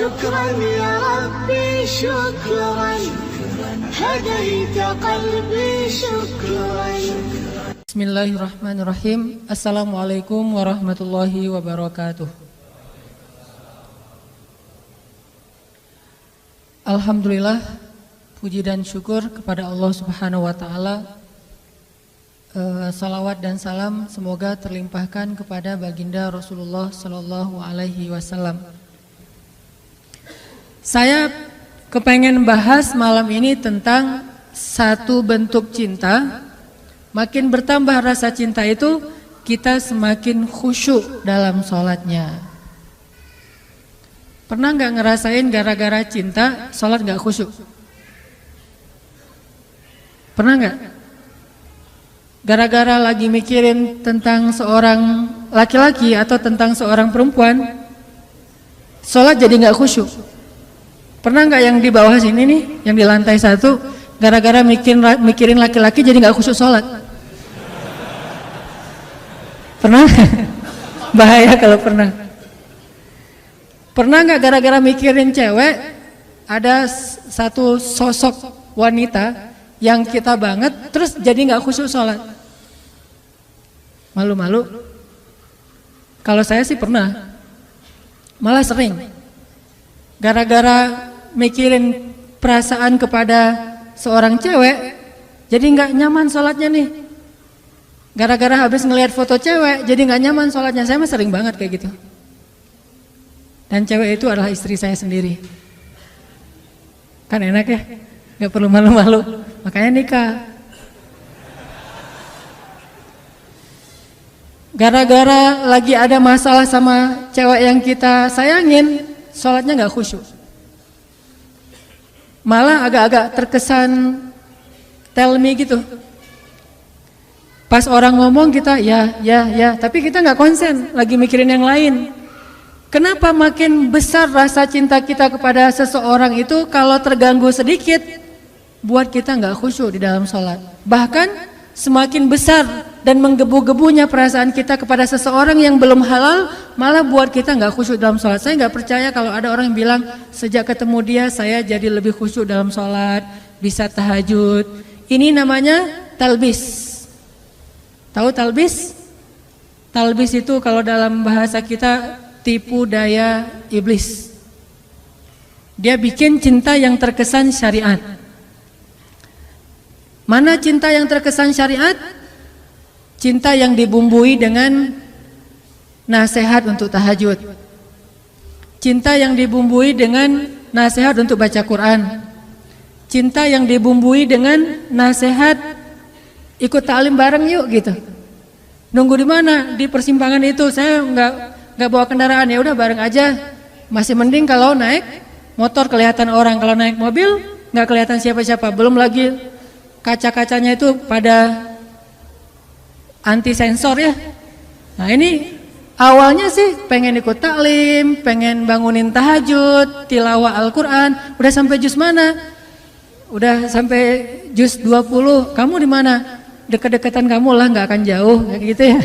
شكرا يا ربي شكرا هديت قلبي شكرا. Bismillahirrahmanirrahim. Assalamualaikum warahmatullahi wabarakatuh. Alhamdulillah, puji dan syukur kepada Allah Subhanahu wa taala. Salawat dan salam semoga terlimpahkan kepada baginda Rasulullah sallallahu alaihi wasallam. Saya kepengen bahas malam ini tentang satu bentuk cinta. Makin bertambah rasa cinta itu, kita semakin khusyuk dalam sholatnya. Pernah nggak ngerasain gara-gara cinta sholat nggak khusyuk? Pernah nggak? Gara-gara lagi mikirin tentang seorang laki-laki atau tentang seorang perempuan, sholat jadi nggak khusyuk. Pernah nggak yang di bawah sini nih, yang di lantai 1, gara-gara mikirin laki-laki jadi nggak khusyuk sholat? Pernah? Bahaya kalau pernah. Pernah nggak gara-gara mikirin cewek, ada satu sosok wanita yang kita banget, terus jadi nggak khusyuk sholat? Malu-malu? Kalau saya sih pernah, malah sering. Gara-gara mikirin perasaan kepada seorang cewek, jadi nggak nyaman sholatnya nih. Gara-gara habis ngelihat foto cewek, jadi nggak nyaman sholatnya. Saya mah sering banget kayak gitu. Dan cewek itu adalah istri saya sendiri. Kan enak ya, nggak perlu malu-malu. Makanya nikah. Gara-gara lagi ada masalah sama cewek yang kita sayangin, sholatnya nggak khusyuk. Malah agak-agak terkesan tell me gitu. Pas orang ngomong kita ya, tapi kita nggak konsen, lagi mikirin yang lain. Kenapa makin besar rasa cinta kita kepada seseorang itu kalau terganggu sedikit, buat kita nggak khusyuk di dalam sholat. Bahkan semakin besar dan menggebu-gebunya perasaan kita kepada seseorang yang belum halal, malah buat kita nggak khusyuk dalam sholat. Saya nggak percaya kalau ada orang yang bilang sejak ketemu dia saya jadi lebih khusyuk dalam sholat, bisa tahajud. Ini namanya talbis. Tahu talbis? Talbis itu kalau dalam bahasa kita tipu daya iblis. Dia bikin cinta yang terkesan syariat. Mana cinta yang terkesan syariat? Cinta yang dibumbui dengan nasihat untuk tahajud. Cinta yang dibumbui dengan nasihat untuk baca Quran. Cinta yang dibumbui dengan nasihat ikut ta'lim bareng yuk gitu. Nunggu di mana? Di persimpangan itu. Saya nggak bawa kendaraan, ya udah bareng aja. Masih mending kalau naik motor kelihatan orang, kalau naik mobil nggak kelihatan siapa-siapa. Belum lagi kaca-kacanya itu pada anti sensor ya. Nah ini awalnya sih pengen ikut taklim, pengen bangunin tahajud, tilawah Al-Quran. Udah sampai juz mana? Udah sampai juz 20. Kamu di mana? Dekat-dekatan kamu lah, nggak akan jauh kayak gitu ya.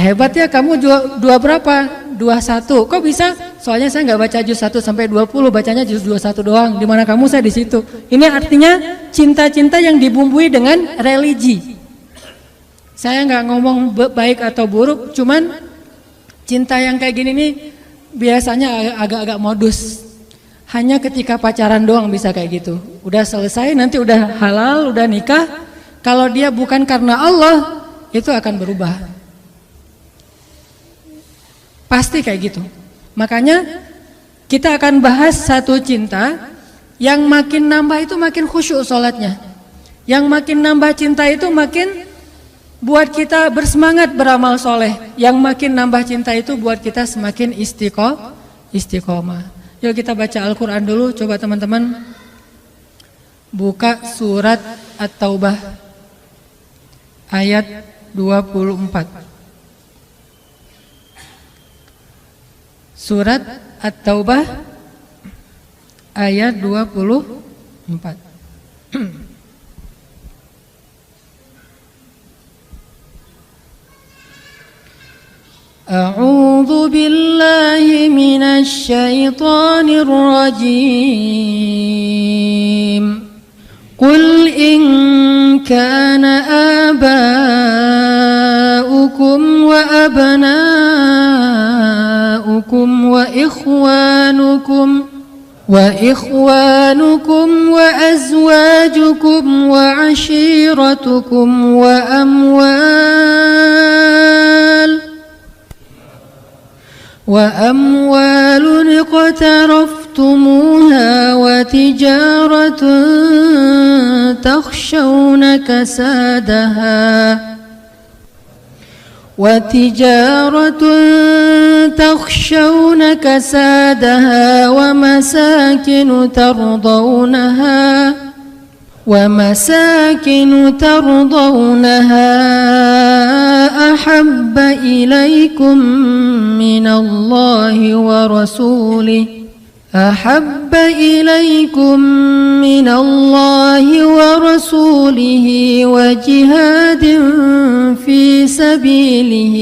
Hebat ya, kamu dua berapa? 21. Kok bisa? Soalnya saya nggak baca juz 1 sampai 20, bacanya juz 21 doang. Di mana kamu, saya di situ. Ini artinya cinta-cinta yang dibumbui dengan religi. Saya nggak ngomong baik atau buruk, cuman cinta yang kayak gini nih biasanya agak-agak modus. Hanya ketika pacaran doang bisa kayak gitu. Udah selesai, nanti udah halal, udah nikah. Kalau dia bukan karena Allah, itu akan berubah. Pasti kayak gitu. Makanya kita akan bahas satu cinta yang makin nambah itu makin khusyuk sholatnya. Yang makin nambah cinta itu makin buat kita bersemangat beramal soleh. Yang makin nambah cinta itu buat kita semakin istiqomah. Yuk kita baca Al-Quran dulu, coba teman-teman buka surat At-Taubah ayat 24. Surat At-Taubah ayat 24. أعوذ أعوذ بالله من الشيطان الرجيم قل إن كان آباؤكم وأبناؤكم وإخوانكم وأزواجكم وعشيرتكم وأموال اقترفتموها وتجارة تخشون كسادها ومساكن ترضونها أحب إليكم من الله ورسوله وجهاد في سبيله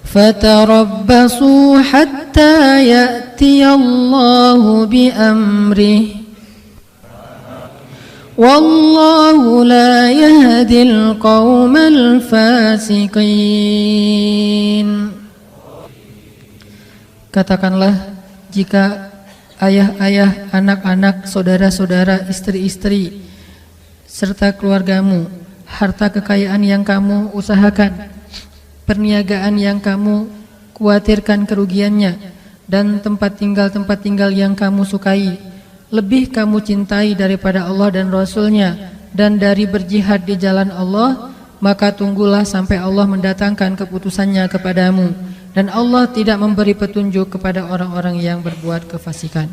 فتربصوا حتى يأتي الله بأمره والله لا يهدي القوم الفاسقين. Katakanlah, jika ayah-ayah, anak-anak, saudara-saudara, istri-istri, serta keluargamu, harta kekayaan yang kamu usahakan, perniagaan yang kamu khawatirkan kerugiannya, dan tempat tinggal yang kamu sukai, lebih kamu cintai daripada Allah dan Rasul-Nya, dan dari berjihad di jalan Allah, maka tunggulah sampai Allah mendatangkan keputusannya kepadamu. Dan Allah tidak memberi petunjuk kepada orang-orang yang berbuat kefasikan.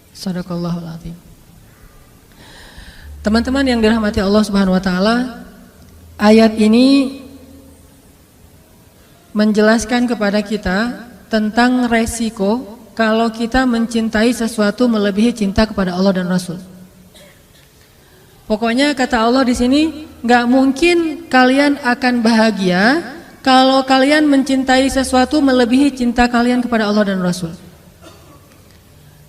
Shadaqallahul Azim. Teman-teman yang dirahmati Allah Subhanahu wa taala, ayat ini menjelaskan kepada kita tentang resiko kalau kita mencintai sesuatu melebihi cinta kepada Allah dan Rasul. Pokoknya kata Allah di sini, nggak mungkin kalian akan bahagia kalau kalian mencintai sesuatu melebihi cinta kalian kepada Allah dan Rasul.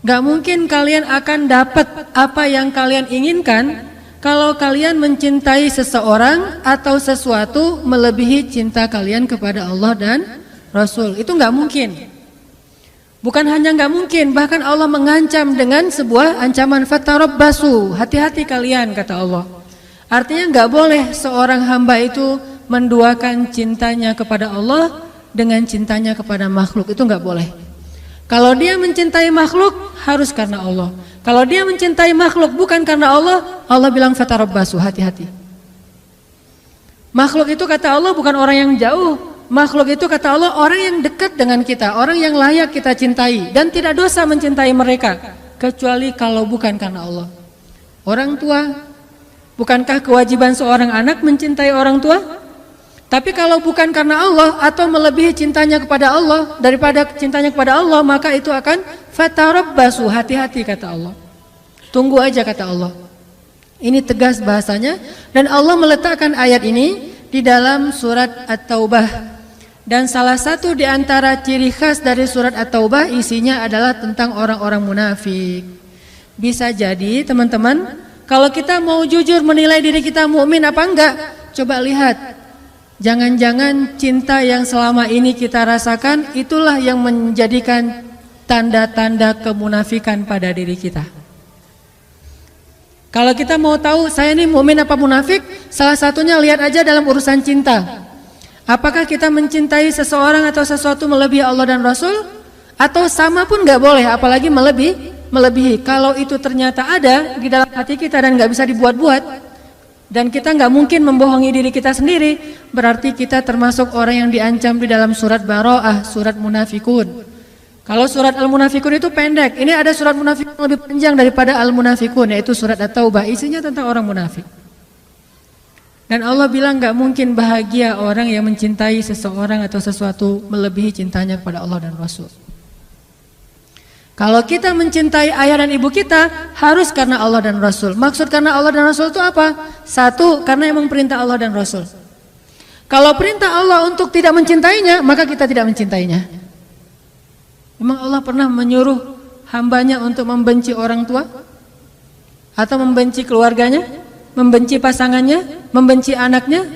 Gak mungkin kalian akan dapat apa yang kalian inginkan kalau kalian mencintai seseorang atau sesuatu melebihi cinta kalian kepada Allah dan Rasul. Itu gak mungkin. Bukan hanya gak mungkin, bahkan Allah mengancam dengan sebuah ancaman, fatarabbasu, hati-hati kalian, kata Allah. Artinya gak boleh seorang hamba itu menduakan cintanya kepada Allah dengan cintanya kepada makhluk. Itu enggak boleh. Kalau dia mencintai makhluk, harus karena Allah. Kalau dia mencintai makhluk bukan karena Allah, Allah bilang fatarabbasu, hati-hati. Makhluk itu kata Allah bukan orang yang jauh. Makhluk itu kata Allah orang yang dekat dengan kita, orang yang layak kita cintai, dan tidak dosa mencintai mereka kecuali kalau bukan karena Allah. Orang tua, bukankah kewajiban seorang anak mencintai orang tua? Tapi kalau bukan karena Allah atau melebihi cintanya kepada Allah daripada cintanya kepada Allah, maka itu akan fatarabbasu, hati-hati kata Allah. Tunggu aja kata Allah. Ini tegas bahasanya, dan Allah meletakkan ayat ini di dalam surat At-Taubah. Dan salah satu di antara ciri khas dari surat At-Taubah isinya adalah tentang orang-orang munafik. Bisa jadi teman-teman, kalau kita mau jujur menilai diri kita mukmin apa enggak, coba lihat. Jangan-jangan cinta yang selama ini kita rasakan itulah yang menjadikan tanda-tanda kemunafikan pada diri kita. Kalau kita mau tahu saya ini mukmin apa munafik, salah satunya lihat aja dalam urusan cinta. Apakah kita mencintai seseorang atau sesuatu melebihi Allah dan Rasul? Atau sama pun nggak boleh, apalagi melebihi. Kalau itu ternyata ada di dalam hati kita dan nggak bisa dibuat-buat, dan kita nggak mungkin membohongi diri kita sendiri, berarti kita termasuk orang yang diancam di dalam surat Bara'ah, surat Munafikun. Kalau surat Al-Munafikun itu pendek, ini ada surat Munafikun yang lebih panjang daripada Al-Munafikun, yaitu surat At-Taubah, isinya tentang orang munafik. Dan Allah bilang nggak mungkin bahagia orang yang mencintai seseorang atau sesuatu melebihi cintanya kepada Allah dan Rasul. Kalau kita mencintai ayah dan ibu kita, harus karena Allah dan Rasul. Maksud karena Allah dan Rasul itu apa? Satu, karena emang perintah Allah dan Rasul. Kalau perintah Allah untuk tidak mencintainya, maka kita tidak mencintainya. Memang Allah pernah menyuruh hambanya untuk membenci orang tua? Atau membenci keluarganya? Membenci pasangannya? Membenci anaknya?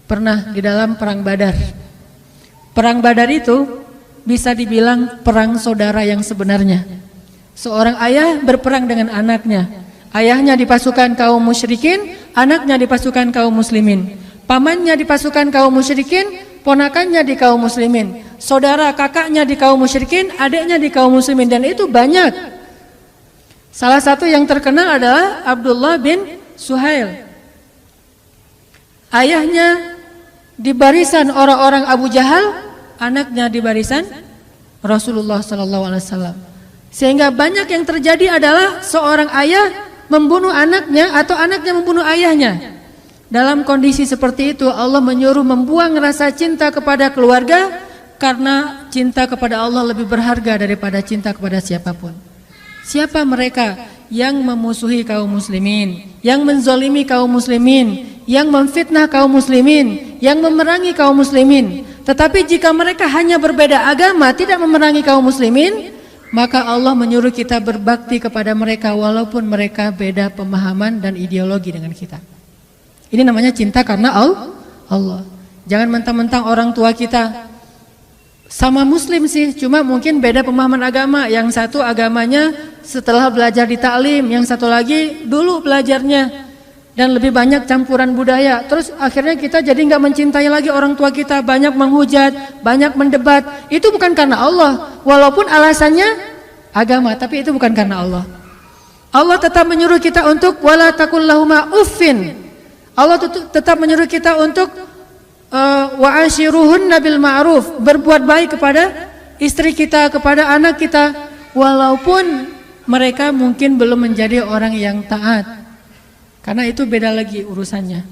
Pernah di dalam perang Badar. Perang Badar itu bisa dibilang perang saudara yang sebenarnya. Seorang ayah berperang dengan anaknya. Ayahnya di pasukan kaum musyrikin, anaknya di pasukan kaum muslimin. Pamannya di pasukan kaum musyrikin, ponakannya di kaum muslimin. Saudara kakaknya di kaum musyrikin, adiknya di kaum muslimin, dan itu banyak. Salah satu yang terkenal adalah Abdullah bin Suhail. Ayahnya di barisan orang-orang Abu Jahal, anaknya di barisan Rasulullah SAW. Sehingga banyak yang terjadi adalah seorang ayah membunuh anaknya atau anaknya membunuh ayahnya. Dalam kondisi seperti itu Allah menyuruh membuang rasa cinta kepada keluarga, karena cinta kepada Allah lebih berharga daripada cinta kepada siapapun. Siapa mereka yang memusuhi kaum muslimin, yang menzolimi kaum muslimin, yang memfitnah kaum muslimin, yang memerangi kaum muslimin? Tetapi jika mereka hanya berbeda agama, tidak memerangi kaum muslimin, maka Allah menyuruh kita berbakti kepada mereka walaupun mereka beda pemahaman dan ideologi dengan kita. Ini namanya cinta karena Allah. Jangan mentang-mentang orang tua kita sama muslim sih, cuma mungkin beda pemahaman agama. Yang satu agamanya setelah belajar di taklim, yang satu lagi dulu belajarnya dan lebih banyak campuran budaya. Terus akhirnya kita jadi nggak mencintai lagi orang tua kita, banyak menghujat, banyak mendebat. Itu bukan karena Allah, walaupun alasannya agama, tapi itu bukan karena Allah. Allah tetap menyuruh kita untuk wala taqul lahuma uffin. Allah tetap menyuruh kita untuk wa ashiruhunna bil ma'ruf, berbuat baik kepada istri kita, kepada anak kita, walaupun mereka mungkin belum menjadi orang yang taat. Karena itu beda lagi urusannya.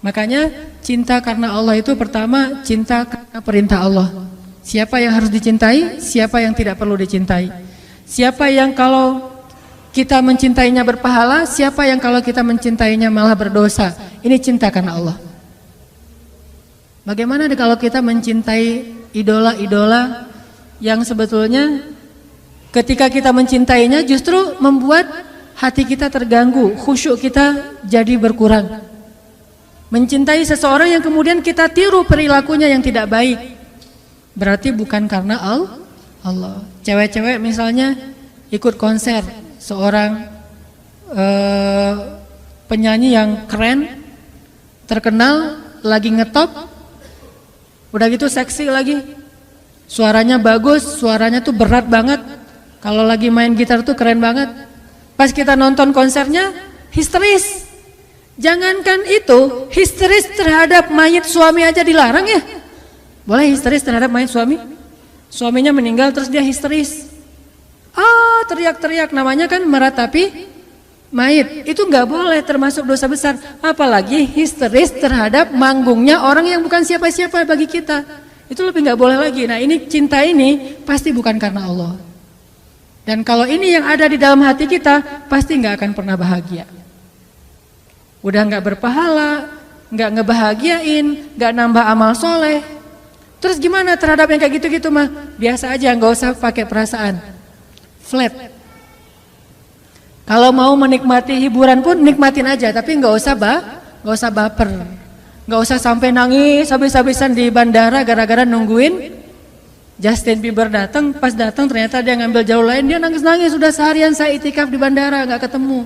Makanya cinta karena Allah itu pertama cinta karena perintah Allah. Siapa yang harus dicintai, siapa yang tidak perlu dicintai. Siapa yang kalau kita mencintainya berpahala, siapa yang kalau kita mencintainya malah berdosa. Ini cinta karena Allah. Bagaimana kalau kita mencintai idola-idola yang sebetulnya ketika kita mencintainya justru membuat hati kita terganggu, khusyuk kita jadi berkurang. Mencintai seseorang yang kemudian kita tiru perilakunya yang tidak baik, berarti bukan karena Allah. Cewek-cewek misalnya ikut konser seorang penyanyi yang keren, terkenal, lagi ngetop, udah gitu seksi lagi, suaranya bagus, suaranya tuh berat banget, kalau lagi main gitar tuh keren banget. Pas kita nonton konsernya histeris. Jangankan itu, histeris terhadap mayit suami aja dilarang ya. Boleh histeris terhadap mayit suami? Suaminya meninggal terus dia histeris, teriak-teriak, namanya kan meratapi mayit. Itu nggak boleh, termasuk dosa besar. Apalagi histeris terhadap manggungnya orang yang bukan siapa-siapa bagi kita. Itu lebih nggak boleh lagi. Nah ini cinta ini pasti bukan karena Allah. Dan kalau ini yang ada di dalam hati kita, pasti nggak akan pernah bahagia. Udah nggak berpahala, nggak ngebahagiain, nggak nambah amal soleh. Terus gimana terhadap yang kayak gitu-gitu mah? Biasa aja, nggak usah pakai perasaan. Flat. Kalau mau menikmati hiburan pun nikmatin aja, tapi nggak usah baper, nggak usah sampai nangis habis-habisan di bandara gara-gara nungguin Justin Bieber datang. Pas datang ternyata dia ngambil jalur lain, dia nangis-nangis. Sudah seharian saya itikaf di bandara nggak ketemu.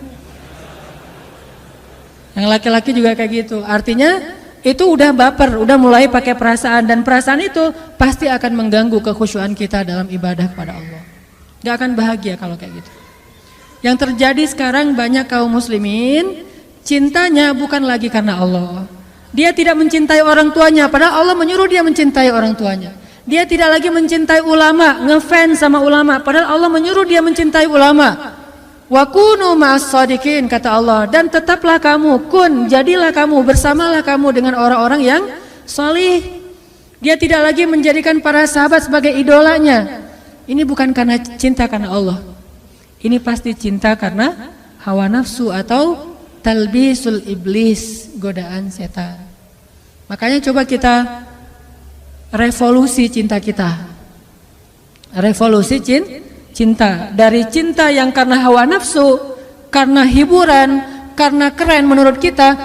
Yang laki-laki juga kayak gitu. Artinya itu udah baper, udah mulai pakai perasaan, dan perasaan itu pasti akan mengganggu kekhusyuan kita dalam ibadah kepada Allah. Nggak akan bahagia kalau kayak gitu. Yang terjadi sekarang banyak kaum muslimin cintanya bukan lagi karena Allah. Dia tidak mencintai orang tuanya, padahal Allah menyuruh dia mencintai orang tuanya. Dia tidak lagi mencintai ulama, ngefans sama ulama, padahal Allah menyuruh dia mencintai ulama. Wa kunu ma'as shadiqin, kata Allah, dan tetaplah kamu, jadilah kamu, bersamalah kamu dengan orang-orang yang salih. Dia tidak lagi menjadikan para sahabat sebagai idolanya. Ini bukan karena cinta karena Allah. Ini pasti cinta karena hawa nafsu atau talbisul iblis, godaan setan. Makanya coba kita revolusi cinta kita. Revolusi cinta. Dari cinta yang karena hawa nafsu, karena hiburan, karena keren menurut kita,